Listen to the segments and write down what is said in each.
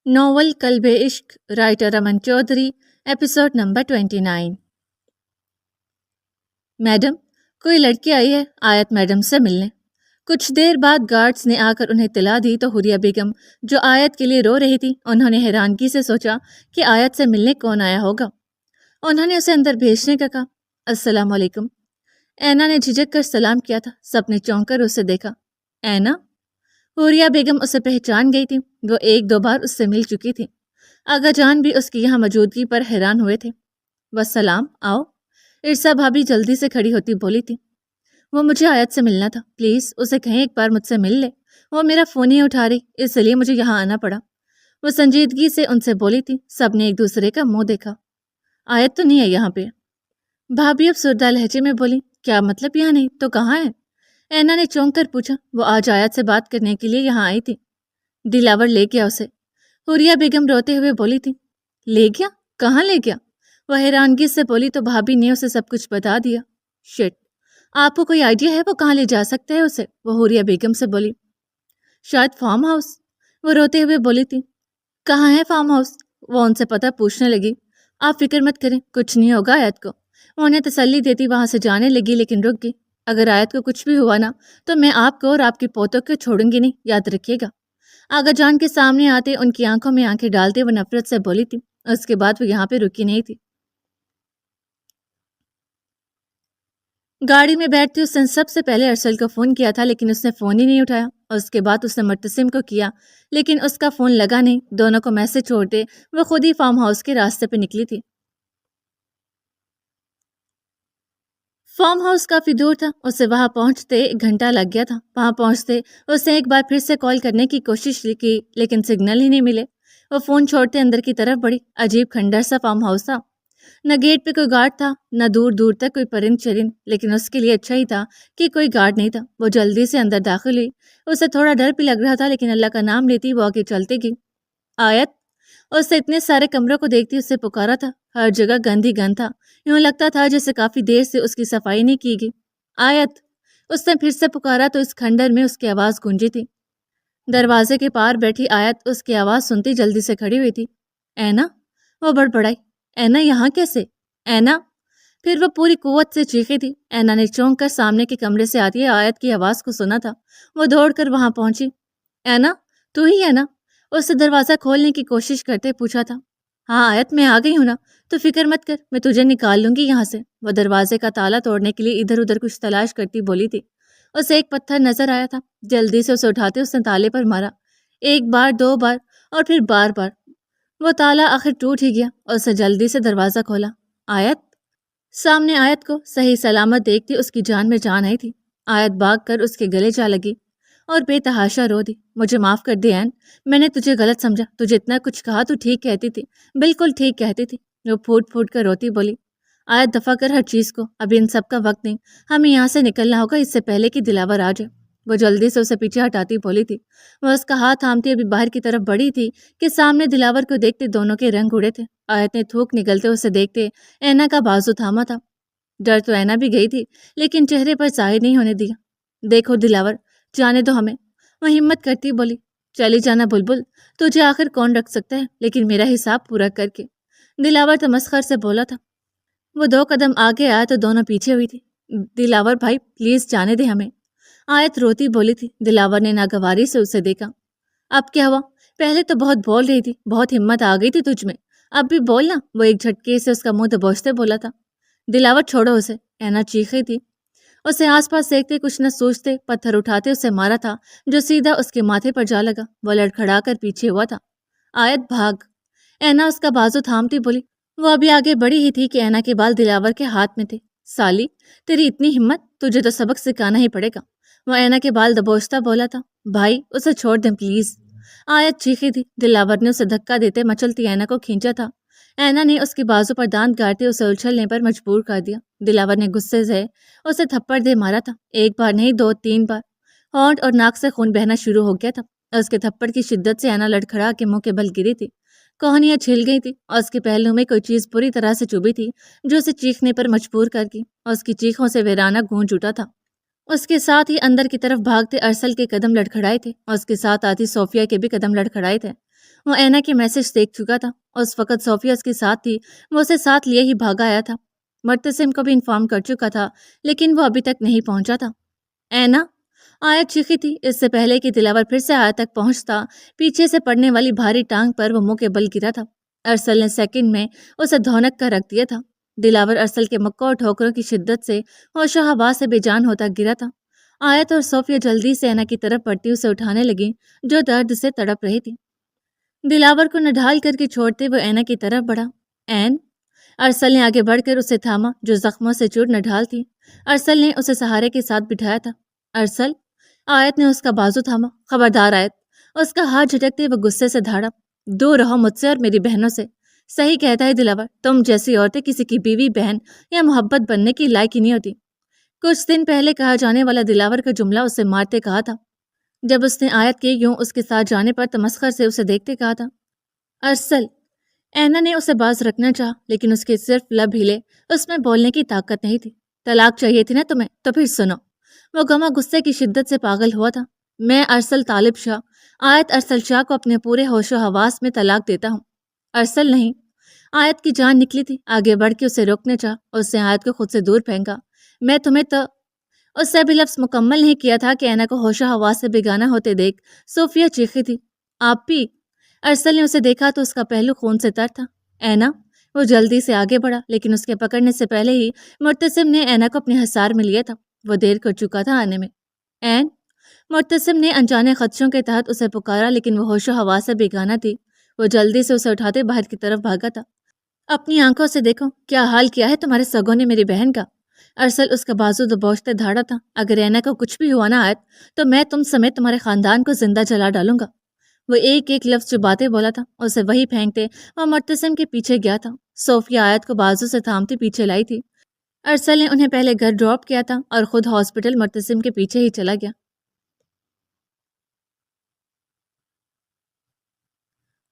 Novel club عشق، writer امن Chaudhry, episode number 29۔ Madam, کوئی لڑکی آئی ہے آیت میڈم سے ملنے۔ کچھ دیر بعد گارڈز نے آ کر انہیں اطلاع دی تو حوریہ بیگم جو آیت کے لیے رو رہی تھی، انہوں نے حیرانگی سے سوچا کہ آیت سے ملنے کون آیا ہوگا۔ انہوں نے اسے اندر بھیجنے کا کہا۔ السلام علیکم، اینا نے جھجک کر سلام کیا تھا۔ سب نے چونک کر اسے دیکھا۔ اینا؟ حوریہ بیگم اسے پہچان گئی تھی، وہ ایک دو بار اس سے مل چکی تھی۔ آغا جان بھی اس کی یہاں موجودگی پر حیران ہوئے تھے۔ والسلام، آؤ۔ ارسا بھابھی جلدی سے کھڑی ہوتی بولی تھی۔ وہ مجھے آیت سے ملنا تھا، پلیز اسے کہیں ایک بار مجھ سے مل لے۔ وہ میرا فون ہی اٹھا رہی، اس لیے مجھے یہاں آنا پڑا۔ وہ سنجیدگی سے ان سے بولی تھی۔ سب نے ایک دوسرے کا منہ دیکھا۔ آیت تو نہیں ہے یہاں پہ۔ بھابھی اب سردہ لہجے میں بولی، کیا مطلب یہاں نہیں تو کہاں ہے؟ اینا نے چونک کر پوچھا۔ وہ آج آیت سے بات کرنے کے لیے یہاں آئی تھی، دلاور لے گیا اسے۔ حوریہ بیگم روتے ہوئے بولی تھی۔ لے گیا؟ کہاں لے گیا؟ وہ حیرانگی سے بولی تو بھابھی نے اسے سب کچھ بتا دیا۔ شٹ، آپ کو کوئی آئیڈیا ہے وہ کہاں لے جا سکتا ہے اسے؟ وہ حوریہ بیگم سے بولی۔ شاید فارم ہاؤس، وہ روتے ہوئے بولی تھی۔ کہاں ہے فارم ہاؤس؟ وہ ان سے پتہ پوچھنے لگی۔ آپ فکر مت کریں، کچھ نہیں ہوگا آیت کو۔ وہ انہیں تسلی دیتی وہاں سے جانے لگی، لیکن رک گئی۔ اگر آیت کو کچھ بھی ہوا نا تو میں آپ کو اور آپ کی پوتوں کو چھوڑوں گی نہیں، یاد رکھیے گا۔ آغا جان کے سامنے آتے ان کی آنکھوں میں آنکھیں ڈالتے وہ نفرت سے بولی تھی۔ اس کے بعد وہ یہاں پہ رکی نہیں تھی۔ گاڑی میں بیٹھتی اس نے سب سے پہلے ارسل کو فون کیا تھا، لیکن اس نے فون ہی نہیں اٹھایا، اور اس کے بعد اس نے مرتسم کو کیا، لیکن اس کا فون لگا نہیں۔ دونوں کو میسج چھوڑتے وہ خود ہی فارم ہاؤس کے راستے پہ نکلی تھی۔ فارم ہاؤس کافی دور تھا، اسے وہاں پہنچتے 1 گھنٹہ لگ گیا تھا۔ وہاں پہنچتے اس نے ایک بار پھر سے کال کرنے کی کوشش کی، لیکن سگنل ہی نہیں ملے۔ وہ فون چھوڑتے اندر کی طرف بڑھی۔ عجیب کھنڈر سا فارم ہاؤس تھا، نہ گیٹ پہ کوئی گارڈ تھا، نہ دور دور تک کوئی پرند چرند، لیکن اس کے لیے اچھا ہی تھا کہ کوئی گارڈ نہیں تھا۔ وہ جلدی سے اندر داخل ہوئی۔ اسے تھوڑا ڈر بھی لگ رہا تھا، لیکن اللہ کا نام لیتی وہ آگے چلتی گئی۔ آیت؟ اسے اتنے سارے کمروں کو دیکھتی اسے پکارا تھا۔ ہر جگہ گند ہی گند تھا، یوں لگتا تھا جیسے کافی دیر سے اس کی صفائی نہیں کی گئی۔ آیت؟ اس نے پھر سے پکارا تو اس کھنڈر میں اس کی آواز گونجی تھی۔ دروازے کے پار بیٹھی آیت اس کی آواز سنتی جلدی سے کھڑی ہوئی تھی۔ اینا؟ وہ بڑبڑائی۔ اینا یہاں کیسے؟ اینا؟ پھر وہ پوری قوت سے چیخی تھی۔ اینا نے چونک کر سامنے کے کمرے سے آتی آیت کی آواز کو سنا تھا۔ وہ دوڑ کر وہاں پہنچی۔ اینا، تو ہی ہے نا؟ اس سے دروازہ کھولنے کی کوشش کرتے پوچھا تھا۔ ہاں آیت، میں آ گئی ہوں نا، تو فکر مت کر، میں تجھے نکال لوں گی یہاں سے۔ وہ دروازے کا تالا توڑنے کے لیے ادھر ادھر کچھ تلاش کرتی بولی تھی۔ اسے ایک پتھر نظر آیا تھا، جلدی سے اسے اٹھاتے اس نے تالے پر مارا، 1 بار 2 بار اور پھر بار بار۔ وہ تالا آخر ٹوٹ ہی گیا اور اسے جلدی سے دروازہ کھولا۔ آیت؟ سامنے آیت کو صحیح سلامت دیکھتی اس کی جان میں جان آئی تھی۔ آیت بھاگ کر اس کے گلے جا لگی اور بے تحاشا رو دی۔ مجھے معاف کر دے این، میں نے تجھے غلط سمجھا، تجھے اتنا کچھ کہا تو ٹھیک کہتی تھی، بالکل ٹھیک کہتی تھی۔ وہ پھوٹ پھوٹ کر روتی بولی۔ آیت دفع کر ہر چیز کو، ابھی ان سب کا وقت نہیں، ہمیں یہاں سے نکلنا ہوگا اس سے پہلے کہ دلاور آ جائے۔ وہ جلدی سے اسے پیچھے ہٹاتی بولی تھی۔ وہ اس کا ہاتھ تھامتی ابھی باہر کی طرف بڑھی تھی کہ سامنے دلاور کو دیکھتے دونوں کے رنگ اڑے تھے۔ آیت نے تھوک نگلتے اسے دیکھتے اینا کا بازو تھاما تھا۔ ڈر تو اینا بھی گئی تھی، لیکن چہرے پر ظاہر نہیں ہونے دیا۔ دیکھو دلاور، جانے دو ہمیں، وہ ہمت کرتی بولی۔ چلی جانا بلبل، تجھے آخر کون رکھ سکتا ہے، لیکن میرا حساب پورا کر کے۔ دلاور تمسخر سے بولا تھا۔ وہ 2 قدم آگے آیا تو دونوں پیچھے ہوئی تھی۔ دلاور بھائی پلیز جانے دے ہمیں، آیت روتی بولی تھی۔ دلاور نے ناگواری سے اسے دیکھا۔ اب کیا ہوا؟ پہلے تو بہت بول رہی تھی، بہت ہمت آ گئی تھی تجھ میں، اب بھی بولنا۔ وہ ایک جھٹکے سے اس کا منہ دبوچتے بولا تھا۔ دلاور چھوڑو اسے، اینا چیخی تھی۔ اسے آس پاس دیکھتے کچھ نہ سوچتے پتھر اٹھاتے اسے مارا تھا، جو سیدھا اس کے ماتھے پر جا لگا۔ وہ لڑکھڑا کر پیچھے ہوا تھا۔ آیت بھاگ، اینا اس کا بازو تھامتی بولی۔ وہ ابھی آگے بڑھی ہی تھی کہ اینا کے بال دلاور کے ہاتھ میں تھے۔ سالی، تیری اتنی ہمت، تجھے تو سبق سکھانا ہی پڑے گا۔ وہ اینا کے بال دبوچتا بولا تھا۔ بھائی اسے چھوڑ دیں پلیز، آیت چیخی تھی۔ دلاور نے اسے دھکا دیتے مچلتی اینا کو کھینچا تھا۔ اینا نے اس کے بازو پر دانت گاڑتے اسے اچھلنے پر مجبور کر دیا۔ دلاور نے غصے سے اسے تھپڑ دے مارا تھا، 1 بار نہیں 2-3 بار۔ ہونٹ اور ناک سے خون بہنا شروع ہو گیا تھا۔ اس کے تھپڑ کی شدت سے اینا لڑکھڑا کے منہ کے بل گری تھی۔ کوہنیاں چھل گئی تھی اور اس کے پہلو میں کوئی چیز بری طرح سے چبھی تھی جو اسے چیخنے پر مجبور کر گئی، اور اس کی چیخوں سے ویرانہ گونج اٹھا تھا۔ اس کے ساتھ ہی اندر کی طرف بھاگتے ارسل کے قدم لڑکھڑائے تھے، اور اس کے ساتھ آتی صوفیہ کے بھی قدم لڑکھڑائے تھے۔ وہ اینا کے میسج دیکھ چکا تھا، اس وقت صوفیہ اس کے ساتھ تھی، وہ اسے ساتھ لیے ہی بھاگا آیا تھا۔ مرتسم کو بھی انفارم کر چکا تھا، لیکن وہ ابھی تک نہیں پہنچا تھا۔ اینا، آیت چیخی تھی۔ اس سے پہلے کہ دلاور پھر سے آیت تک پہنچتا، پیچھے سے پڑنے والی بھاری ٹانگ پر وہ منہ کے بل گرا تھا۔ ارسل نے سیکنڈ میں اسے دھونک کر رکھ دیا تھا۔ دلاور ارسل کے مکوں اور ٹھوکروں کی شدت سے ہوش و حواس سے بے جان ہوتا گرا تھا۔ آیت اور صوفیہ جلدی سے اینا کی طرف بڑھتی اسے اٹھانے لگیں، جو درد سے تڑپ رہی تھی۔ دلاور کو نڈھال کر کے چھوڑتے وہ اینا کی طرف بڑھا۔ این، ارسل نے آگے بڑھ کر اسے تھاما، جو زخموں سے چور نڈھال تھی۔ ارسل نے اسے سہارے کے ساتھ بٹھایا تھا۔ ارسل، آیت نے اس کا بازو تھاما۔ خبردار آیت، اس کا ہاتھ جھٹکتے وہ غصے سے دھاڑا۔ دور رہو مجھ سے اور میری بہنوں سے۔ صحیح کہتا ہے دلاور، تم جیسی عورتیں کسی کی بیوی، بہن یا محبت بننے کی لائق ہی نہیں ہوتی۔ کچھ دن پہلے کہا جانے والا دلاور کا جملہ اسے مارتے کہا تھا، جب اس نے آیت کے یوں اس کے ساتھ جانے پر تمسخر سے اسے دیکھتے کہا تھا۔ ارسل، اینا نے اسے باز رکھنا چاہا، لیکن اس کے صرف لب ہلے، اس میں بولنے کی طاقت نہیں تھی۔ طلاق چاہیے تھی نا تمہیں، تو پھر سنو۔ وہ گما غصے کی شدت سے پاگل ہوا تھا۔ میں ارسل طالب شاہ، آیت ارسل شاہ کو اپنے پورے ہوش و حواس میں طلاق دیتا ہوں۔ ارسل نہیں۔ آیت کی جان نکلی تھی، آگے بڑھ کے اسے روکنے چاہا، اس نے آیت کو خود سے دور پھینکا۔ میں تمہیں تو اس سے ابھی لفظ مکمل نہیں کیا تھا کہ اینا کو ہوش و حواس سے بیگانہ ہوتے دیکھ صوفیہ چیخی تھی، آپ بھی؟ ارسل نے اسے دیکھا تو اس کا پہلو خون سے تر تھا۔ اینا، وہ جلدی سے آگے بڑھا، لیکن اس کے پکڑنے سے پہلے ہی مرتسم نے اینا کو اپنے حصار میں لیا تھا۔ وہ دیر کر چکا تھا آنے میں۔ این، مرتسم نے انجانے خدشوں کے تحت اسے پکارا، لیکن وہ ہوش و حواس سے بیگانہ تھی۔ وہ جلدی سے اسے اٹھاتے باہر کی طرف بھاگا تھا۔ اپنی آنکھوں سے دیکھو، کیا حال کیا ہے تمہارے سگوں نے میری بہن کا۔ ارسل اس کا بازو دبوچتے دھاڑا تھا۔ اگر اینا کو کچھ بھی ہوا نہ آیت، تو میں تم سمیت تمہارے خاندان کو زندہ جلا ڈالوں گا۔ وہ ایک ایک لفظ جو باتیں بولا تھا، اسے وہی پھینکتے وہ مرتسم کے پیچھے گیا تھا۔ صوفیہ آیت کو بازو سے تھامتی پیچھے لائی تھی۔ ارسل نے انہیں پہلے گھر ڈراپ کیا تھا اور خود ہاسپٹل مرتسم کے پیچھے ہی چلا گیا۔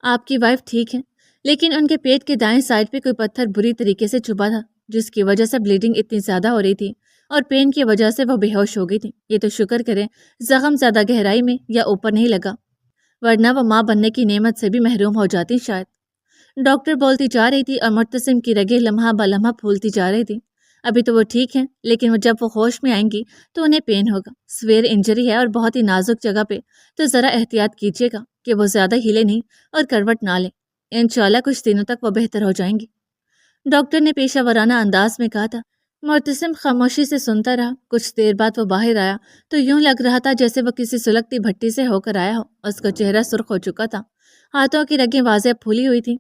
آپ کی وائف ٹھیک ہے، لیکن ان کے پیٹ کے دائیں سائڈ پہ کوئی پتھر بری طریقے سے چبھا تھا، جس کی وجہ سے بلیڈنگ اتنی زیادہ ہو رہی تھی اور پین کی وجہ سے وہ بے ہوش ہو گئی تھی۔ یہ تو شکر کریں زخم زیادہ گہرائی میں یا اوپر نہیں لگا، ورنہ وہ ماں بننے کی نعمت سے بھی محروم ہو جاتی شاید۔ ڈاکٹر بولتی جا رہی تھی اور مرتسم کی رگیں لمحہ بہ لمحہ پھولتی جا رہی تھی۔ ابھی تو وہ ٹھیک ہیں، لیکن جب وہ ہوش میں آئیں گی تو انہیں پین ہوگا۔ سویر انجری ہے اور بہت ہی نازک جگہ پہ، تو ذرا احتیاط کیجیے گا کہ وہ زیادہ ہلے نہیں اور کروٹ نہ لیں۔ انشاءاللہ کچھ دنوں تک وہ بہتر ہو جائیں گی، ڈاکٹر نے پیشہ ورانہ انداز میں کہا تھا۔ مرتسم خاموشی سے سنتا رہا۔ کچھ دیر بعد وہ باہر آیا تو یوں لگ رہا تھا جیسے وہ کسی سلگتی بھٹی سے ہو کر آیا ہو۔ اس کا چہرہ سرخ ہو چکا تھا، ہاتھوں کی رگیں واضح پھولی ہوئی تھی۔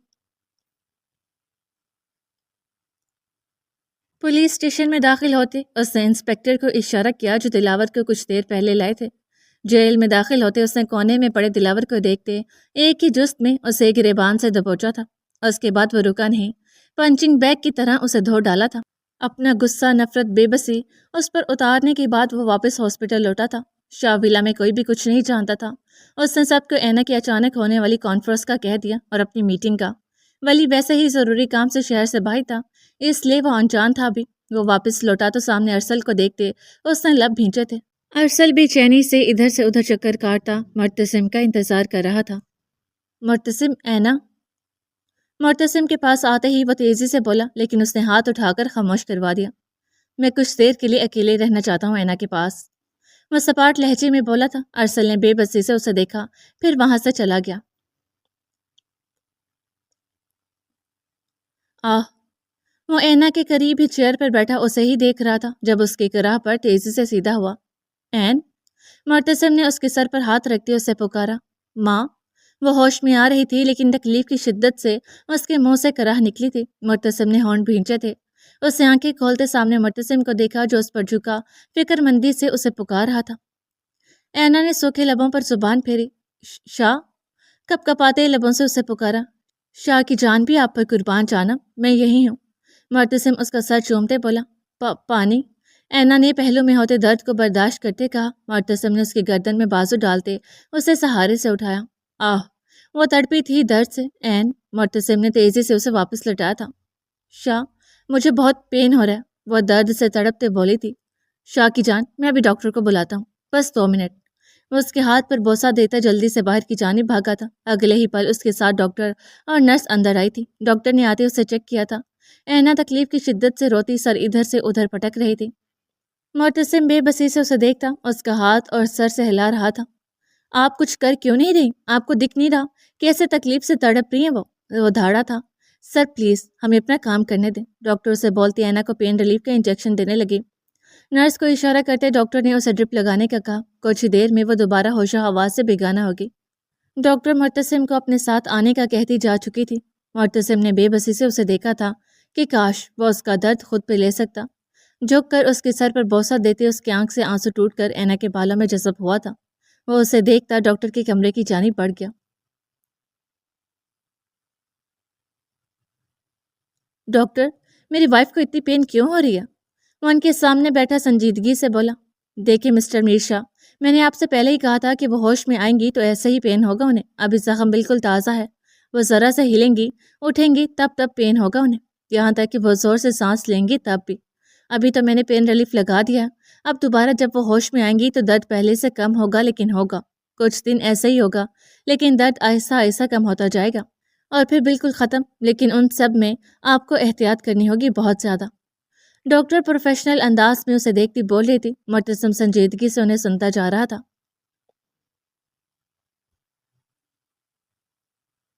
پولیس اسٹیشن میں داخل ہوتے اس نے انسپیکٹر کو اشارہ کیا جو دلاور کو کچھ دیر پہلے لائے تھے۔ جیل میں داخل ہوتے اس نے کونے میں پڑے دلاور کو دیکھتے ایک ہی جست میں اسے گریبان سے دبوچا تھا۔ اس کے بعد وہ رکا نہیں، پنچنگ بیگ کی طرح اسے دھو ڈالا تھا۔ اپنا غصہ، نفرت، بے بسی اس پر اتارنے کے بعد وہ واپس ہاسپٹل لوٹا تھا۔ شاہ ویلا میں کوئی بھی کچھ نہیں جانتا تھا۔ اس نے سب کو اینا کی اچانک ہونے والی کانفرنس کا کہہ دیا اور اپنی میٹنگ کا۔ ولی ویسے ہی ضروری کام سے شہر سے باہر تھا، اس لیے وہ انجان تھا بھی۔ وہ واپس لوٹا تو سامنے ارسل کو دیکھتے اس نے لب بھینچے تھے۔ ارسل بے چینی سے ادھر سے ادھر چکر کاٹتا مرتسم کا انتظار کر رہا تھا۔ مرتسم، اینا۔ مرتسم کے پاس آتے ہی وہ تیزی سے بولا، لیکن اس نے ہاتھ اٹھا کر خاموش کروا دیا۔ میں کچھ دیر کے لیے اکیلے رہنا چاہتا ہوں اینا کے پاس، وہ سپاٹ لہجے میں بولا تھا۔ ارسل نے بے بسی سے اسے دیکھا، پھر وہاں سے چلا گیا۔ وہ اینا کے قریب ہی چیئر پر بیٹھا اسے ہی دیکھ رہا تھا جب اس کی کراہ پر تیزی سے سیدھا ہوا۔ این، مرتسم نے اس کے سر پر ہاتھ رکھتے اسے پکارا۔ ماں، وہ ہوش میں آ رہی تھی، لیکن تکلیف کی شدت سے اس کے منہ سے کراہ نکلی تھی۔ مرتسم نے ہونٹ بھینچے تھے۔ اس نے آنکھیں کھولتے سامنے مرتسم کو دیکھا جو اس پر جھکا فکر مندی سے اسے پکار رہا تھا۔ اینا نے سوکھے لبوں پر زبان پھیری۔ شاہ، کپ کپاتے لبوں سے اسے پکارا۔ شاہ کی جان بھی آپ پر قربان جانم، میں یہی ہوں۔ مرتسم اس کا سر چومتے بولا۔ پانی؟ اینا نے پہلو میں ہوتے درد کو برداشت کرتے کہا۔ مرتسم نے اس کی گردن میں بازو ڈالتے اسے سہارے سے اٹھایا۔ وہ تڑپی تھی درد سے۔ این، مرتسم نے تیزی سے اسے واپس لٹایا تھا۔ شاہ، مجھے بہت پین ہو رہا ہے، وہ درد سے تڑپتے بولی تھی۔ شاہ کی جان، میں ابھی ڈاکٹر کو بلاتا ہوں، بس 2 منٹ۔ وہ اس کے ہاتھ پر بوسہ دیتا جلدی سے باہر کی جانب بھاگا تھا۔ اگلے ہی پل اس کے ساتھ ڈاکٹر اور نرس اندر آئی تھی۔ ڈاکٹر نے آتے اسے چیک کیا تھا۔ اینا تکلیف کی شدت سے روتی سر ادھر سے ادھر پٹک رہی تھی۔ معتصم بے بسی سے اسے دیکھتا، اس کا ہاتھ اور سر سے ہلا رہا تھا۔ آپ کچھ کر کیوں نہیں رہی؟ آپ کو دکھ نہیں رہا کیسے تکلیف سے تڑپ رہی ہیں وہ دھاڑا تھا۔ سر پلیز ہمیں اپنا کام کرنے دیں، ڈاکٹر اسے بولتی اینا کو پین ریلیف کا انجیکشن دینے لگی۔ نرس کو اشارہ کرتے ڈاکٹر نے اسے ڈرپ لگانے کا کہا۔ کچھ ہی دیر میں وہ دوبارہ ہوش و حواس سے بیگانہ ہوگی۔ ڈاکٹر معتصم کو اپنے ساتھ آنے کا کہتی جا چکی تھی۔ معتصم نے بے بسی سے اسے دیکھا تھا کہ کاش وہ اس کا درد خود پہ لے سکتا۔ جھک کر اس کے سر پر بوسہ دیتے اس کی آنکھ سے آنسو ٹوٹ کر اینا کے بالوں میں جذب ہوا تھا۔ وہ اسے دیکھتا ڈاکٹر کے کمرے کی جانب بڑھ گیا۔ ڈاکٹر، میری وائف کو اتنی پین کیوں ہو رہی ہے؟ وہ ان کے سامنے بیٹھا سنجیدگی سے بولا۔ دیکھیں مسٹر میرشا، میں نے آپ سے پہلے ہی کہا تھا کہ وہ ہوش میں آئیں گی تو ایسے ہی پین ہوگا انہیں۔ ابھی زخم بالکل تازہ ہے، وہ ذرا سے ہلیں گی اٹھیں گی تب پین ہوگا انہیں، یہاں تک کہ وہ زور سے سانس لیں گی تب بھی۔ ابھی تو میں نے پین ریلیف لگا دیا ہے، اب دوبارہ جب وہ ہوش میں آئیں گی تو درد پہلے سے کم ہوگا، لیکن ہوگا کچھ دن ایسے ہی ہوگا، لیکن درد آہستہ آہستہ کم ہوتا جائے گا اور پھر بالکل ختم۔ لیکن ان سب میں آپ کو احتیاط کرنی ہوگی بہت زیادہ۔ ڈاکٹر پروفیشنل انداز میں اسے دیکھتی بول رہی تھی۔ معتصم سنجیدگی سے انہیں سنتا جا رہا تھا۔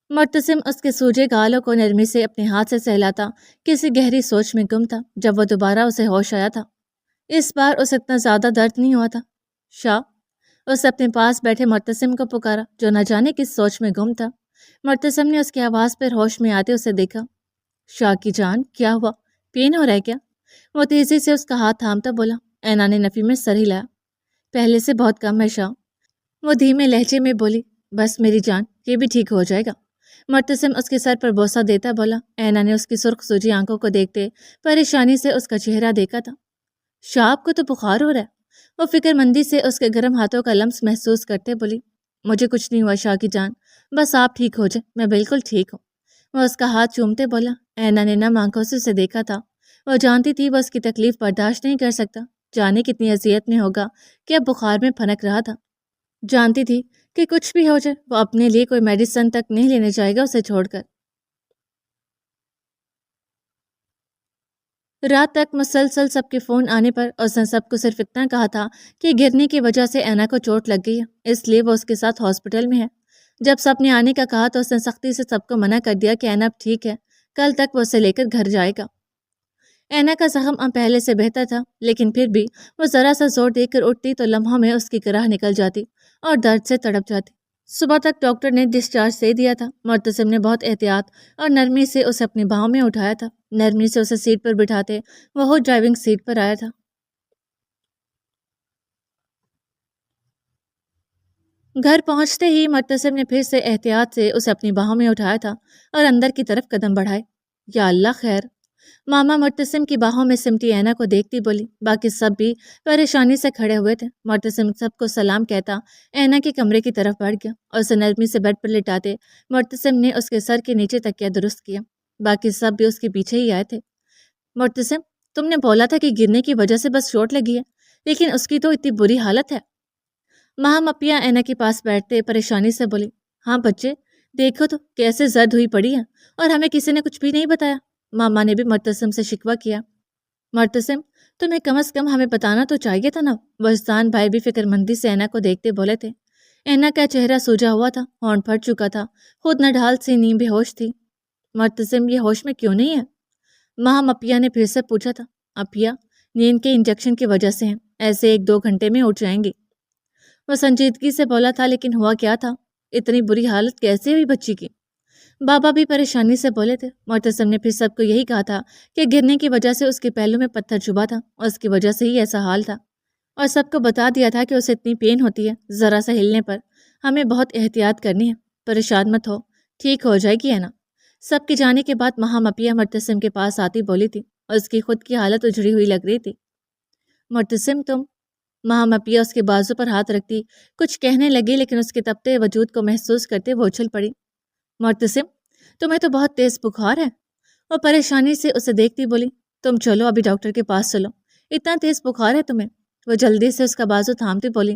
معتصم اس کے سوجے گالوں کو نرمی سے اپنے ہاتھ سے سہلاتا کسی گہری سوچ میں گم تھا۔ جب وہ دوبارہ اسے ہوش آیا تھا، اس بار اسے اتنا زیادہ درد نہیں ہوا تھا۔ شاہ، اس اپنے پاس بیٹھے معتصم کو پکارا جو نہ جانے کس سوچ میں گم تھا۔ معتصم نے اس کی آواز پر ہوش میں آتے اسے دیکھا۔ شاہ کی جان، کیا ہوا؟ پین ہو رہا ہے کیا؟ وہ تیزی سے اس کا ہاتھ تھامتا بولا۔ اینا نے نفی میں سر ہلایا۔ پہلے سے بہت کم ہے شاہ، وہ دھیمے لہجے میں بولی۔ بس میری جان، یہ بھی ٹھیک ہو جائے گا۔ معتصم اس کے سر پر بوسہ دیتا بولا۔ اینا نے اس کی سرخ سوجی آنکھوں کو دیکھتے پریشانی سے اس کا چہرہ دیکھا تھا۔ شاہ، آپ کو تو بخار ہو رہا ہے، وہ فکر مندی سے اس کے گرم ہاتھوں کا لمس محسوس کرتے بولی۔ مجھے کچھ نہیں ہوا شاہ کی جان، بس آپ ٹھیک ہو جائے، میں بالکل ٹھیک ہوں۔ وہ اس کا ہاتھ چومتے بولا۔ اینا نے نم آنکھوں سے اسے دیکھا تھا۔ وہ جانتی تھی وہ اس کی تکلیف برداشت نہیں کر سکتا، جانے کتنی اذیت میں ہوگا کہ اب بخار میں پھنک رہا تھا۔ جانتی تھی کہ کچھ بھی ہو جائے وہ اپنے لیے کوئی میڈیسن تک نہیں لینے جائے گا اسے چھوڑ کر۔ رات تک مسلسل سب کے فون آنے پر اس نے سب کو صرف اتنا کہا تھا کہ گرنے کی وجہ سے اینا کو چوٹ لگ گئی ہے، اس لیے وہ اس کے ساتھ ہاسپٹل میں ہے۔ جب سب نے آنے کا کہا تو اس نے سختی سے سب کو منع کر دیا کہ اینا اب ٹھیک ہے، کل تک وہ اسے لے کر گھر جائے گا۔ اینا کا زخم اب پہلے سے بہتر تھا، لیکن پھر بھی وہ ذرا سا زور دے کر اٹھتی تو لمحوں میں اس کی کرا نکل جاتی اور درد سے تڑپ جاتی۔ صبح تک ڈاکٹر نے ڈسچارج دے دیا تھا۔ معتصم نے بہت احتیاط اور نرمی سے اسے اپنی باہوں میں اٹھایا تھا۔ نرمی سے اسے سیٹ پر بٹھاتے وہ خود ڈرائیونگ سیٹ پر آیا تھا۔ گھر پہنچتے ہی معتصم نے پھر سے احتیاط سے اسے اپنی باہوں میں اٹھایا تھا اور اندر کی طرف قدم بڑھائے۔ یا اللہ خیر! ماما معتصم کی باہوں میں سمٹی اینا کو دیکھتی بولی۔ باقی سب بھی پریشانی سے کھڑے ہوئے تھے۔ معتصم سب کو سلام کہتا اینا کے کمرے کی طرف بڑھ گیا اور اسے نرمی سے بیڈ پر لٹاتے معتصم نے اس کے سر کے نیچے تکیہ درست کیا۔ باقی سب بھی اس کے پیچھے ہی آئے تھے۔ معتصم، تم نے بولا تھا کہ گرنے کی وجہ سے بس چوٹ لگی ہے، لیکن اس کی تو اتنی بری حالت ہے۔ مہم اپیا اینا کے پاس بیٹھتے پریشانی سے بولی۔ ہاں بچے، دیکھو تو کیسے زرد ہوئی پڑی ہے، اور ہمیں کسی نے کچھ بھی نہیں بتایا۔ ماما نے بھی معتصم سے شکوہ کیا۔ معتصم، تمہیں کم از کم ہمیں بتانا تو چاہیے تھا نا۔ وجدان بھائی بھی فکر مندی سے اینا کو دیکھتے بولے تھے۔ اینا کا چہرہ سوجا ہوا تھا، ہونٹ پھٹ چکا تھا، خود نہ ڈھال سی نیم بے ہوش تھی۔ معتصم، یہ ہوش میں کیوں نہیں ہے؟ مہم اپیا نے پھر سے پوچھا تھا۔ اپیا، نیند کے انجیکشن کی وجہ سے ہیں، ایسے 1-2 گھنٹے میں اٹھ جائیں گی۔ وہ سنجیدگی سے بولا تھا، لیکن ہوا کیا تھا؟ اتنی بری حالت کیسے ہوئی بچی کی؟ بابا بھی پریشانی سے بولے تھے۔ معتصم نے پھر سب کو یہی کہا تھا کہ گرنے کی وجہ سے اس کے پہلو میں پتھر چبھا تھا اور اس کی وجہ سے ہی ایسا حال تھا، اور سب کو بتا دیا تھا کہ اسے اتنی پین ہوتی ہے ذرا سا ہلنے پر، ہمیں بہت احتیاط کرنی ہے۔ پریشان مت ہو، ٹھیک ہو جائے گی ہے نا۔ سب کے جانے کے بعد مہم اپیا معتصم کے پاس آتی بولی تھی اور اس کی خود کی حالت اجڑی ہوئی لگ رہی تھی۔ معتصم، تم؟ مہم اپیا اس کے بازو پر ہاتھ رکھتی کچھ کہنے لگی، لیکن اس کے تپتے وجود کو محسوس کرتے وہ اچھل پڑی۔ معتصم، تمہیں تو بہت تیز بخار ہے۔ وہ پریشانی سے اسے دیکھتی بولی۔ تم چلو ابھی ڈاکٹر کے پاس چلو، اتنا تیز بخار ہے تمہیں؟ وہ جلدی سے اس کا بازو تھامتی بولی۔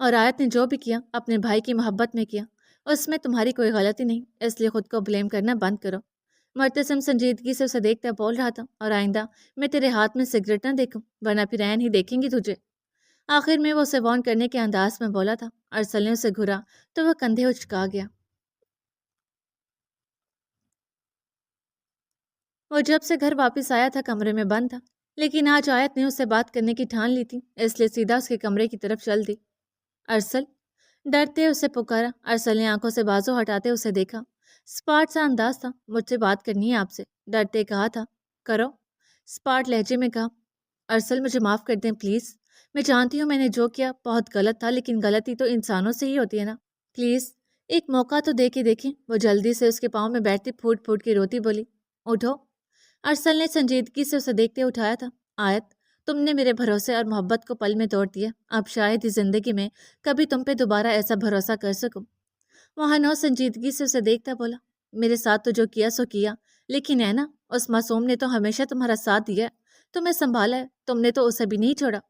اور آیت نے جو بھی کیا اپنے بھائی کی محبت میں کیا، اس میں تمہاری کوئی غلطی نہیں، اس لیے خود کو بلیم کرنا بند کرو۔ مرتسم سنجیدگی سے اسے دیکھتا بول رہا تھا، اور آئندہ میں تیرے ہاتھ میں سگریٹ نہ دیکھوں، ورنہ پھر عین ہی دیکھیں گی تجھے۔ آخر میں وہ اسے وارن کرنے کے انداز میں بولا تھا۔ ارسل نے اسے گھورا تو وہ کندھے اچکا گیا۔ وہ جب سے گھر واپس آیا تھا کمرے میں بند تھا، لیکن آج آیت نے اس سے بات کرنے کی ٹھان لی تھی، اس لیے سیدھا اس کے کمرے کی طرف چل دی۔ ارسل، ڈرتے اسے پکارا۔ ارسل نے آنکھوں سے بازو ہٹاتے اسے دیکھا۔ اسپاٹ سا انداز تھا۔ مجھ سے بات کرنی ہے آپ سے، ڈرتے کہا تھا۔ کرو، اسپاٹ لہجے میں کہا۔ ارسل، مجھے معاف کر دیں پلیز، میں جانتی ہوں میں نے جو کیا بہت غلط تھا، لیکن غلطی تو انسانوں سے ہی ہوتی ہے نا، پلیز ایک موقع تو دے کے دیکھیں۔ وہ جلدی سے اس کے پاؤں میں بیٹھتی پھوٹ پھوٹ کے روتی بولی، اٹھو۔ ارسل نے سنجیدگی سے اسے دیکھتے اٹھایا تھا۔ آیت، تم نے میرے بھروسے اور محبت کو پل میں توڑ دیا، اب شاید ہی زندگی میں کبھی تم پہ دوبارہ ایسا بھروسہ کر سکوں۔ وہ ہنوز سنجیدگی سے اسے دیکھتا بولا، میرے ساتھ تو جو کیا سو کیا، لیکن ہے نا، اس معصوم نے تو ہمیشہ تمہارا ساتھ دیا ہے، تمہیں سنبھالا ہے، تم نے تو اسے بھی نہیں چھوڑا۔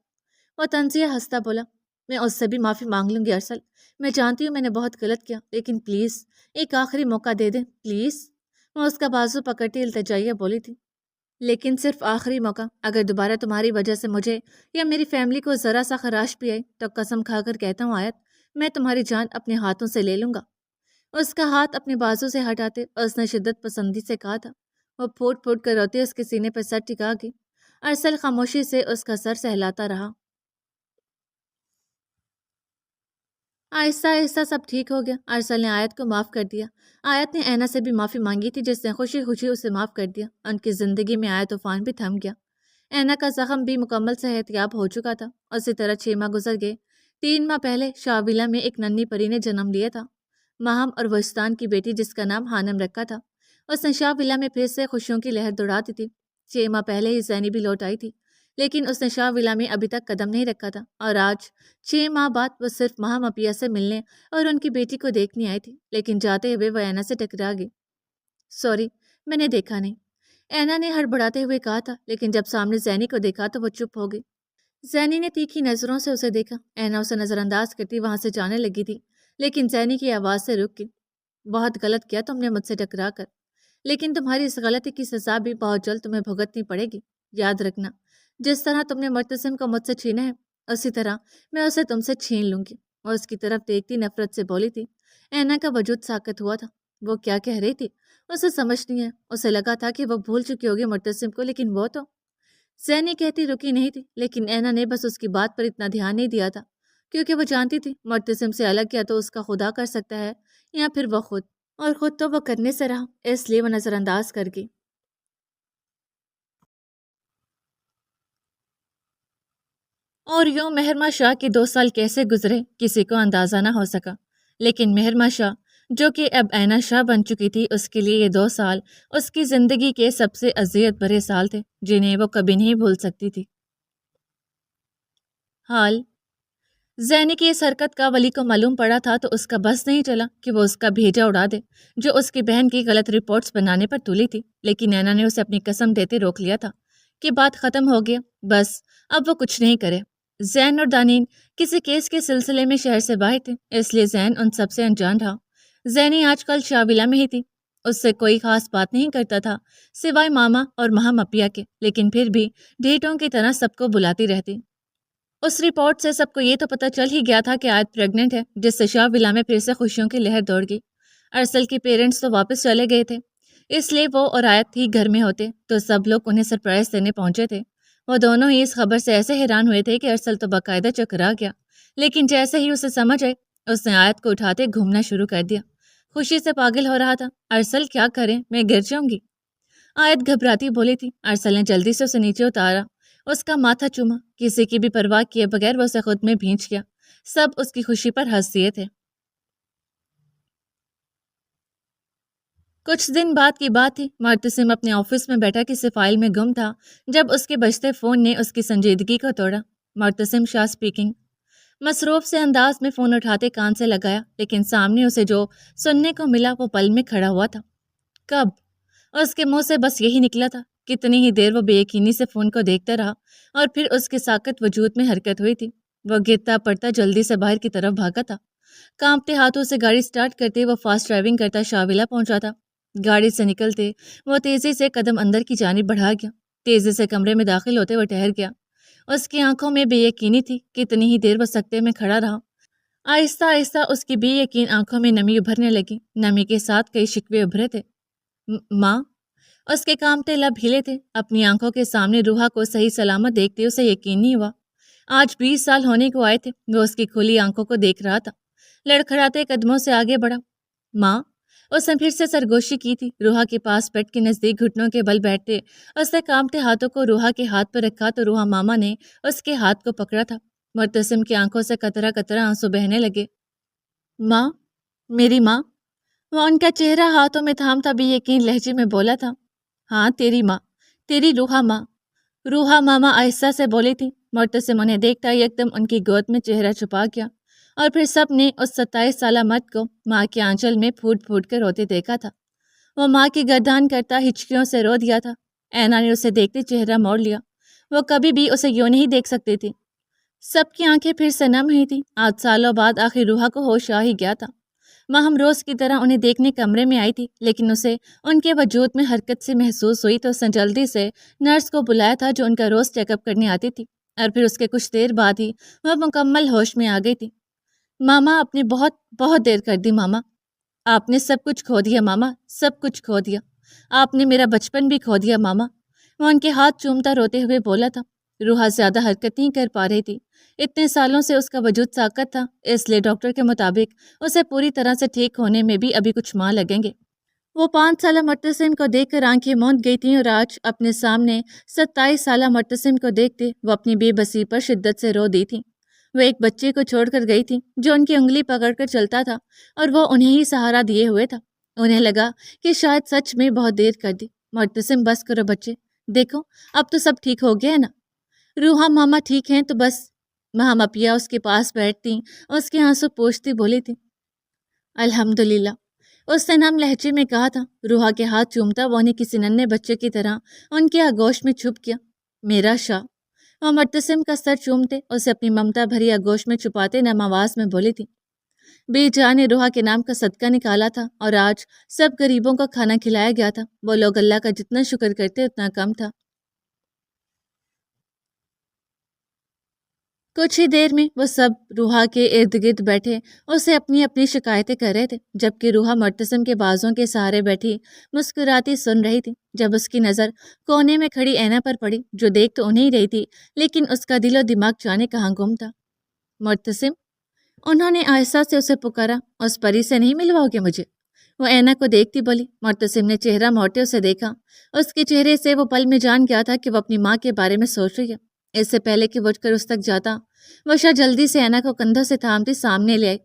وہ طنزیہ ہنستا بولا، میں اس سے بھی معافی مانگ لوں گی ارسل، میں جانتی ہوں میں نے بہت غلط کیا، لیکن پلیز ایک آخری موقع دے دیں پلیز۔ وہ اس کا بازو پکڑتی التجائیہ بولی تھی، لیکن صرف آخری موقع، اگر دوبارہ تمہاری وجہ سے مجھے یا میری فیملی کو ذرا سا خراش بھی آئی تو قسم کھا کر کہتا ہوں آیت، میں تمہاری جان اپنے ہاتھوں سے لے لوں گا۔ اس کا ہاتھ اپنے بازو سے ہٹاتے اس نے شدت پسندی سے کہا تھا۔ وہ پھوٹ پھوٹ کر روتے اس کے سینے پر سر ٹکا گئی۔ ارسل خاموشی سے اس کا سر سہلاتا رہا۔ آہستہ آہستہ سب ٹھیک ہو گیا۔ ارسل نے آیت کو معاف کر دیا۔ آیت نے اینا سے بھی معافی مانگی تھی، جس نے خوشی خوشی اسے معاف کر دیا۔ ان کی زندگی میں آیا طوفان بھی تھم گیا۔ اینا کا زخم بھی مکمل صحت یاب ہو چکا تھا۔ اسی طرح 6 ماہ گزر گئے۔ 3 ماہ پہلے شاویلا میں ایک ننھی پری نے جنم لیا تھا، ماہم اور وجدان کی بیٹی، جس کا نام ہانم رکھا تھا۔ اس نے شاویلا میں پھر سے خوشیوں کی لہر دوڑا دی تھی۔ 6 ماہ پہلے ہی زینی بھی لوٹ آئی تھی، لیکن اس نے شاویلا میں ابھی تک قدم نہیں رکھا تھا، اور آج 6 ماہ بعد وہ صرف مہم اپیا سے ملنے اور ان کی بیٹی کو دیکھنے آئی تھی، لیکن جاتے ہوئے وہ اینا سے ٹکرا گئی۔ سوری، میں نے دیکھا نہیں، اینا نے ہڑبڑاتے ہوئے کہا تھا، لیکن جب سامنے زینی کو دیکھا تو وہ چپ ہو گئی۔ زینی نے تیکھی نظروں سے اسے دیکھا۔ اینا اسے نظر انداز کرتی وہاں سے جانے لگی تھی، لیکن زینی کی آواز سے رک گئی۔ بہت غلط کیا تم نے مجھ سے ٹکرا کر، لیکن تمہاری اس غلطی کی سزا بھی بہت جلد تمہیں بھگتنی پڑے گی۔ یاد رکھنا، جس طرح تم نے مرتسم کو مجھ سے چھینا ہے، اسی طرح میں اسے تم سے چھین لوں گی۔ اور اس کی طرف دیکھتی نفرت سے بولی تھی۔ اینا کا وجود ساکت ہوا تھا۔ وہ کیا کہہ رہی تھی اسے سمجھ نہیں ہے۔ اسے لگا تھا کہ وہ بھول چکی ہوگی مرتسم کو، لیکن وہ تو زینی کہتی رکی نہیں تھی، لیکن اینا نے بس اس کی بات پر اتنا دھیان نہیں دیا تھا، کیونکہ وہ جانتی تھی مرتسم سے الگ یا تو اس کا خدا کر سکتا ہے یا پھر وہ خود، اور خود تو وہ کرنے سے رہا، اس لیے وہ نظر انداز کر گئی۔ اور یوں مہرما شاہ کے 2 سال کیسے گزرے کسی کو اندازہ نہ ہو سکا، لیکن مہرما شاہ جو کہ اب اینا شاہ بن چکی تھی، اس کے لیے یہ 2 سال اس کی زندگی کے سب سے اذیت بھرے سال تھے، جنہیں وہ کبھی نہیں بھول سکتی تھی۔ حال زینی کی اس حرکت کا ولی کو معلوم پڑا تھا تو اس کا بس نہیں چلا کہ وہ اس کا بھیجا اڑا دے، جو اس کی بہن کی غلط رپورٹس بنانے پر تلی تھی، لیکن اینا نے اسے اپنی قسم دیتے روک لیا تھا کہ بات ختم ہو گیا، بس اب وہ کچھ نہیں کرے۔ زین اور دانین کسی کیس کے سلسلے میں شہر سے باہر تھے، اس لیے زین ان سب سے انجان رہا۔ زینی آج کل شاویلا میں ہی تھی، اس سے کوئی خاص بات نہیں کرتا تھا سوائے ماما اور مہم اپیا کے، لیکن پھر بھی ڈھیٹوں کی طرح سب کو بلاتی رہتی۔ اس رپورٹ سے سب کو یہ تو پتہ چل ہی گیا تھا کہ آیت پریگننٹ ہے، جس سے شاویلا میں پھر سے خوشیوں کی لہر دوڑ گئی۔ ارسل کے پیرنٹس تو واپس چلے گئے تھے، اس لیے وہ اور آیت ہی گھر میں ہوتے تو سب لوگ انہیں سرپرائز دینے پہنچے تھے۔ وہ دونوں ہی اس خبر سے ایسے حیران ہوئے تھے کہ ارسل تو باقاعدہ چکرا گیا، لیکن جیسے ہی اسے سمجھ آئی، اس نے آیت کو اٹھاتے گھومنا شروع کر دیا۔ خوشی سے پاگل ہو رہا تھا۔ ارسل کیا کریں، میں گر جاؤں گی، آیت گھبراتی بولی تھی۔ ارسل نے جلدی سے اسے نیچے اتارا، اس کا ماتھا چوما، کسی کی بھی پرواہ کیے بغیر وہ اسے خود میں بھینچ گیا۔ سب اس کی خوشی پر ہنس دیے تھے۔ کچھ دن بعد کی بات تھی، مرتسم اپنے آفس میں بیٹھا کسی فائل میں گم تھا جب اس کے بجتے فون نے اس کی سنجیدگی کو توڑا۔ مرتسم شاہ اسپیکنگ۔ مصروف سے انداز میں فون اٹھاتے کان سے لگایا، لیکن سامنے اسے جو سننے کو ملا وہ پل میں کھڑا ہوا تھا۔ کب؟ اس کے منہ سے بس یہی نکلا تھا۔ کتنی ہی دیر وہ بے یقینی سے فون کو دیکھتا رہا، اور پھر اس کے ساکت وجود میں حرکت ہوئی تھی۔ وہ گرتا پڑتا جلدی سے باہر کی طرف بھاگا تھا۔ کانپتے ہاتھوں سے گاڑی سٹارٹ کرتے وہ فاسٹ ڈرائیونگ کرتا شاویلا پہنچا تھا۔ گاڑی سے نکلتے وہ تیزی سے قدم اندر کی جانب بڑھا گیا۔ تیزی سے کمرے میں داخل ہوتے وہ ٹھہر گیا۔ اس کی آنکھوں میں بے یقینی تھی کہ اتنی ہی دیر وہ سکتے میں کھڑا رہا۔ آہستہ آہستہ اس کی بے یقین آنکھوں میں نمی ابھرنے لگی۔ نمی کے ساتھ کئی شکوے ابھرے تھے۔ ماں؟ اس کے کانپتے لب ہلے تھے۔ اپنی آنکھوں کے سامنے روحا کو صحیح سلامت دیکھتے اسے یقین نہیں ہوا۔ آج 20 سال ہونے کو آئے تھے۔ وہ اس کی کھلی آنکھوں کو دیکھ رہا تھا۔ لڑکھڑاتے قدموں سے آگے بڑھا۔ ماں؟ اس نے پھر سے سرگوشی کی تھی۔ روحا کے پاس بیڈ کے نزدیک گھٹنوں کے بل بیٹھتے اس نے کانپتے ہاتھوں کو روحا کے ہاتھ پر رکھا تو روحا ماما نے اس کے ہاتھ کو پکڑا تھا۔ مرتسم کی آنکھوں سے قطرہ قطرہ آنسو بہنے لگے۔ ماں؟ میری ماں؟ وہ ان کا چہرہ ہاتھوں میں تھامتا بھی یقین لہجے میں بولا تھا۔ ہاں تیری ماں، تیری روحا ماں۔ روحا ماما آہستہ سے بولی تھی۔ مرتسم انہیں دیکھتا ایک دم ان کی گود میں چہرہ چھپا گیا اور پھر سب نے اس 27 سالہ مرد کو ماں کے آنچل میں پھوٹ پھوٹ کر روتے دیکھا تھا۔ وہ ماں کی گردان کرتا ہچکیوں سے رو دیا تھا۔ اینا نے اسے دیکھتے چہرہ موڑ لیا۔ وہ کبھی بھی اسے یوں نہیں دیکھ سکتی تھی۔ سب کی آنکھیں پھر سے نم ہوئی تھی۔ آج سالوں بعد آخر روحا کو ہوش آ ہی گیا تھا۔ ماں ہم روز کی طرح انہیں دیکھنے کمرے میں آئی تھی، لیکن اسے ان کے وجود میں حرکت سی محسوس ہوئی تو اس نے جلدی سے نرس کو بلایا تھا جو ان کا روز چیک اپ کرنے آتی تھی، اور پھر اس کے کچھ دیر بعد ہی وہ مکمل ہوش میں آ گئی تھی۔ ماما آپ نے بہت بہت دیر کر دی ماما۔ آپ نے سب کچھ کھو دیا ماما، سب کچھ کھو دیا۔ آپ نے میرا بچپن بھی کھو دیا ماما۔ وہ ان کے ہاتھ چومتا روتے ہوئے بولا تھا۔ روحا زیادہ حرکت نہیں کر پا رہی تھی۔ اتنے سالوں سے اس کا وجود ساکت تھا، اس لیے ڈاکٹر کے مطابق اسے پوری طرح سے ٹھیک ہونے میں بھی ابھی کچھ ماہ لگیں گے۔ وہ 5 سالہ مرتسم کو دیکھ کر آنکھیں موند گئی تھیں اور آج اپنے سامنے 27 سالہ مرتسم کو دیکھتے وہ اپنی بے بسی پر شدت سے رو دی تھی۔ وہ ایک بچے کو چھوڑ کر گئی تھی جو ان کی انگلی پکڑ کر چلتا تھا اور وہ انہیں ہی سہارا دیے ہوئے تھا۔ انہیں لگا کہ شاید سچ میں بہت دیر کر دی۔ مرتسم بس کرو بچے، دیکھو اب تو سب ٹھیک ہو گیا ہے نا؟ روحا ماما ٹھیک ہیں تو بس؟ مہم اپیا اس کے پاس بیٹھتی اس کے آنسو پوچھتی بولی تھی۔ الحمدللہ، اس نے نم لہجے میں کہا تھا۔ روحا کے ہاتھ چومتا وہ انہیں کسی ننھے بچے کی طرح ان کے آگوش میں چھپ گیا۔ میرا شاہ۔ وہ مرتسم کا سر چومتے اسے اپنی ممتا بھری آگوش میں چھپاتے نم آواز میں بولی تھی۔ بی جان نے روحا کے نام کا صدقہ نکالا تھا اور آج سب غریبوں کو کھانا کھلایا گیا تھا۔ وہ لوگ اللہ کا جتنا شکر کرتے اتنا کم تھا۔ کچھ ہی دیر میں وہ سب روحا کے ارد گرد بیٹھے اسے اپنی اپنی شکایتیں کر رہے تھے، جبکہ روحا مرتسم کے بازوں کے سہارے بیٹھی مسکراتی سن رہی تھی۔ جب اس کی نظر کونے میں کھڑی اینا پر پڑی جو دیکھ تو انہیں رہی تھی، لیکن اس کا دل و دماغ جانے کہاں گم تھا۔ مرتسم، انہوں نے آہستہ سے اسے پکارا، اس پری سے نہیں ملواؤ گے مجھے؟ وہ اینا کو دیکھتی بولی۔ مرتسم نے چہرہ موڑتے اسے دیکھا۔ اس کے چہرے سے وہ پل میں جان گیا تھا کہ وہ اپنی ماں کے بارے میں سوچ رہی ہے۔ اس سے پہلے کہ وہ اٹھ کر اس تک جاتا، وشا جلدی سے اینا کو کندھوں سے تھامتی سامنے لے آئی۔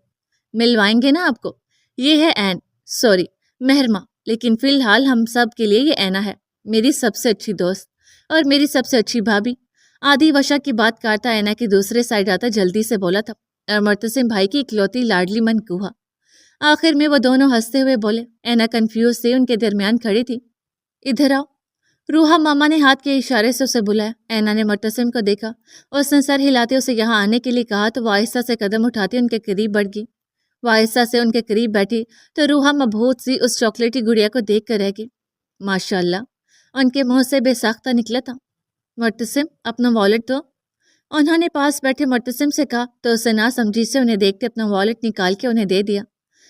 ملوائیں گے نا آپ کو؟ یہ ہے این، سوری مہرما، لیکن فی الحال ہم سب کے لیے یہ اینا ہے، میری سب سے اچھی دوست اور میری سب سے اچھی بھابھی۔ آدھی وشا کی بات کارتا اینا کی دوسرے سائڈ آتا جلدی سے بولا تھا، اور مرتسم بھائی کی اکلوتی لاڈلی من کوہا۔ آخر میں وہ دونوں ہنستے ہوئے بولے۔ اینا کنفیوز سے ان کے درمیان کھڑی تھی۔ ادھر آؤ۔ روحا ماما نے ہاتھ کے اشارے سے اسے بلایا۔ اینا نے مرتسم کو دیکھا، اس نے سر ہلاتے اسے یہاں آنے کے لیے کہا تو وہ آہستہ سے قدم اٹھاتی ان کے قریب بڑھ گئی۔ وہ آہستہ سے ان کے قریب بیٹھی تو روحا مبہوت سی اس چاکلیٹی گڑیا کو دیکھ کر رہ گئی۔ ماشاء اللہ، ان کے منہ سے بے ساختہ نکلا تھا۔ مرتسم، اپنا والیٹ دو۔ انہوں نے پاس بیٹھے مرتسم سے کہا تو اسے نہ سمجھی سے انہیں دیکھتے اپنا والیٹ نکال کے انہیں دے دیا۔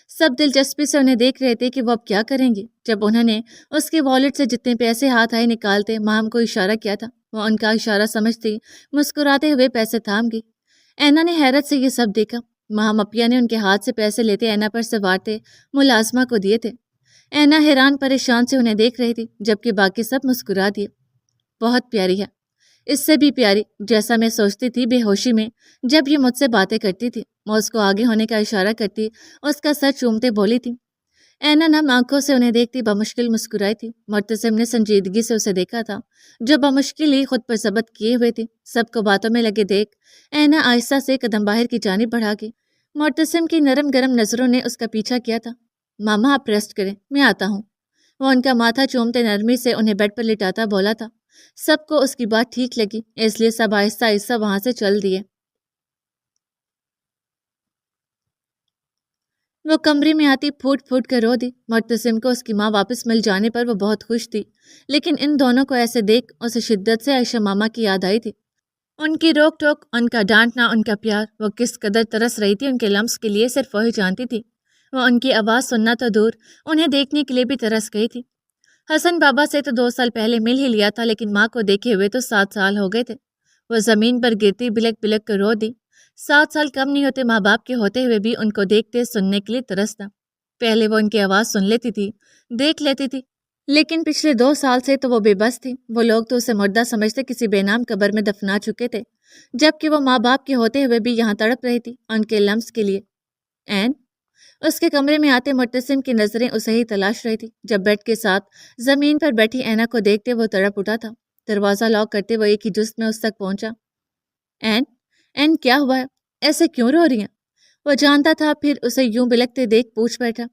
سب دلچسپی سے انہیں دیکھ رہے تھے کہ وہ اب کیا کریں گے۔ جب انہوں نے اس کے والیٹ سے جتنے پیسے ہاتھ آئے نکالتے مہم کو اشارہ کیا تھا، وہ ان کا اشارہ سمجھتی مسکراتے ہوئے پیسے تھام گئی۔ اینا نے حیرت سے یہ سب دیکھا۔ مہم اپیا نے ان کے ہاتھ سے پیسے لیتے اینا پر سوارتے ملازمہ کو دیے تھے۔ اینا حیران پریشان سے انہیں دیکھ رہی تھی، جبکہ باقی سب مسکرا دیے۔ بہت پیاری ہے، اس سے بھی پیاری، جیسا میں سوچتی تھی بے ہوشی میں جب یہ مجھ سے باتیں کرتی تھی۔ میں اس کو آگے ہونے کا اشارہ کرتی اس کا سر چومتے بولی تھی۔ اینا نم آنکھوں سے انہیں دیکھتی بمشکل مسکرائی تھی۔ مرتسم نے سنجیدگی سے اسے دیکھا تھا جو بمشکل ہی خود پر ضبط کیے ہوئے تھی۔ سب کو باتوں میں لگے دیکھ اینا آہستہ سے قدم باہر کی جانب بڑھا گئی۔ مرتسم کی نرم گرم نظروں نے اس کا پیچھا کیا تھا۔ ماما آپ ریسٹ کریں، میں آتا ہوں۔ وہ ان کا ماتھا چومتے نرمی سے انہیں بیڈ پر لٹاتا بولا تھا۔ سب کو اس کی بات ٹھیک لگی، اس لیے سب آہستہ آہستہ وہاں سے چل دیے۔ وہ کمرے میں آتی پھوٹ پھوٹ کر رو دی۔ مرتسم کو اس کی ماں واپس مل جانے پر وہ بہت خوش تھی، لیکن ان دونوں کو ایسے دیکھ اسے شدت سے عائشہ ماما کی یاد آئی تھی۔ ان کی روک ٹوک، ان کا ڈانٹنا، ان کا پیار، وہ کس قدر ترس رہی تھی ان کے لمس کے لیے صرف وہی جانتی تھی۔ وہ ان کی آواز سننا تو دور، انہیں دیکھنے کے لیے بھی ترس گئی تھی۔ حسن بابا سے تو 2 سال پہلے مل ہی لیا تھا، لیکن ماں کو دیکھے ہوئے تو 7 سال ہو گئے تھے۔ وہ زمین پر گرتی بلک بلک کر رو دی۔ 7 سال کم نہیں ہوتے ماں باپ کے ہوتے ہوئے بھی ان کو دیکھتے سننے کے لیے ترستا۔ پہلے وہ ان کی آواز سن لیتی تھی، دیکھ لیتی تھی، لیکن پچھلے 2 سال سے تو وہ بے بس تھی۔ وہ لوگ تو اسے مردہ سمجھتے کسی بے نام قبر میں دفنا چکے تھے، جبکہ وہ ماں باپ کے ہوتے ہوئے بھی یہاں تڑپ رہی تھی ان کے لمس کے لیے۔ این اس کے کمرے میں آتے مرتسم کی نظریں اسے ہی تلاش رہی تھی۔ جب بیڈ کے ساتھ زمین پر بیٹھی اینا کو دیکھتے وہ تڑپ اٹھا تھا۔ دروازہ لاک کرتے وہ ایک ہی جست میں اس تک پہنچا۔ این کیا ہوا ہے؟ ایسے کیوں رو رہی ہیں؟ وہ جانتا تھا، پھر اسے یوں بلکتے دیکھ پوچھ بیٹھا۔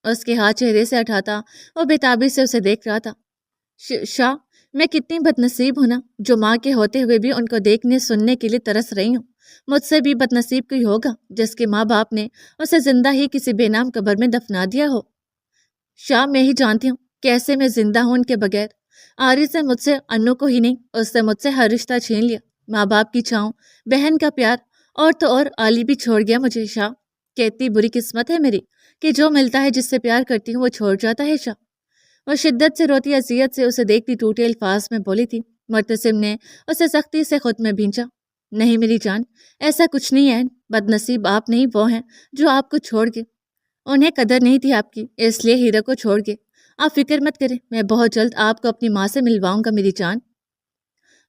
اس کے ہاتھ چہرے سے ہٹاتا وہ بےتابی سے اسے دیکھ رہا تھا۔ شاہ، میں کتنی بد نصیب ہوں نا، جو ماں کے ہوتے ہوئے بھی ان کو دیکھنے سننے کے لیے ترس رہی ہوں۔ مجھ سے بھی بد نصیب کوئی ہوگا جس کے ماں باپ نے اسے زندہ ہی کسی بے نام قبر میں دفنا دیا ہو۔ شاہ، میں ہی جانتی ہوں کیسے میں زندہ ہوں ان کے بغیر۔ عارض نے مجھ سے انو کو ہی نہیں، اس سے مجھ سے ہر رشتہ چھین لیا۔ ماں باپ کی چھاؤں، بہن کا پیار، اور تو اور علی بھی چھوڑ گیا مجھے۔ شاہ، کتنی بری قسمت ہے میری کہ جو ملتا ہے، جس سے پیار کرتی ہوں، وہ چھوڑ جاتا ہے۔ شاہ، وہ شدت سے روتی اذیت سے اسے دیکھتی ٹوٹے الفاظ میں بولی تھی۔ مرتسم نے اسے سختی سے خود میں بھینچا۔ نہیں میری جان، ایسا کچھ نہیں ہے۔ بد نصیب آپ نہیں، وہ ہیں جو آپ کو چھوڑ گئے۔ انہیں قدر نہیں تھی آپ کی، اس لیے ہیرا کو چھوڑ گئے۔ آپ فکر مت کریں، میں بہت جلد آپ کو اپنی ماں سے ملواؤں گا میری جان۔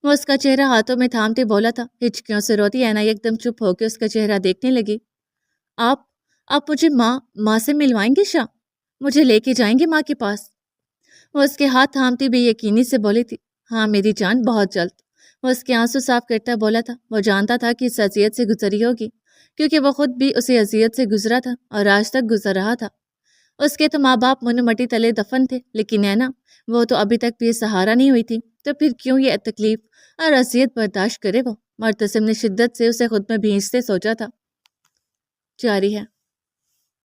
وہ اس کا چہرہ ہاتھوں میں تھامتے بولا تھا۔ ہچکیوں سے روتی اینا ایک دم چپ ہو کے اس کا چہرہ دیکھنے لگی۔ آپ مجھے ماں سے ملوائیں گے شاہ؟ مجھے لے کے جائیں گے ماں کے پاس؟ وہ اس کے ہاتھ تھامتی بے یقینی سے بولی تھی۔ ہاں میری جان، بہت جلد۔ وہ اس کے آنسو صاف کرتا بولا تھا۔ وہ جانتا تھا کہ اس اذیت سے گزری ہوگی، کیونکہ وہ خود بھی اسی اذیت سے گزرا تھا اور آج تک گزر رہا تھا۔ اس کے تو ماں باپ من مٹی تلے دفن تھے، لیکن اینا، وہ تو ابھی تک بھی سہارا نہیں ہوئی تھی، تو پھر کیوں یہ تکلیف اور اذیت برداشت کرے وہ؟ مرتسم نے شدت سے اسے خود میں بھینچتے سوچا تھا۔ جاری ہے۔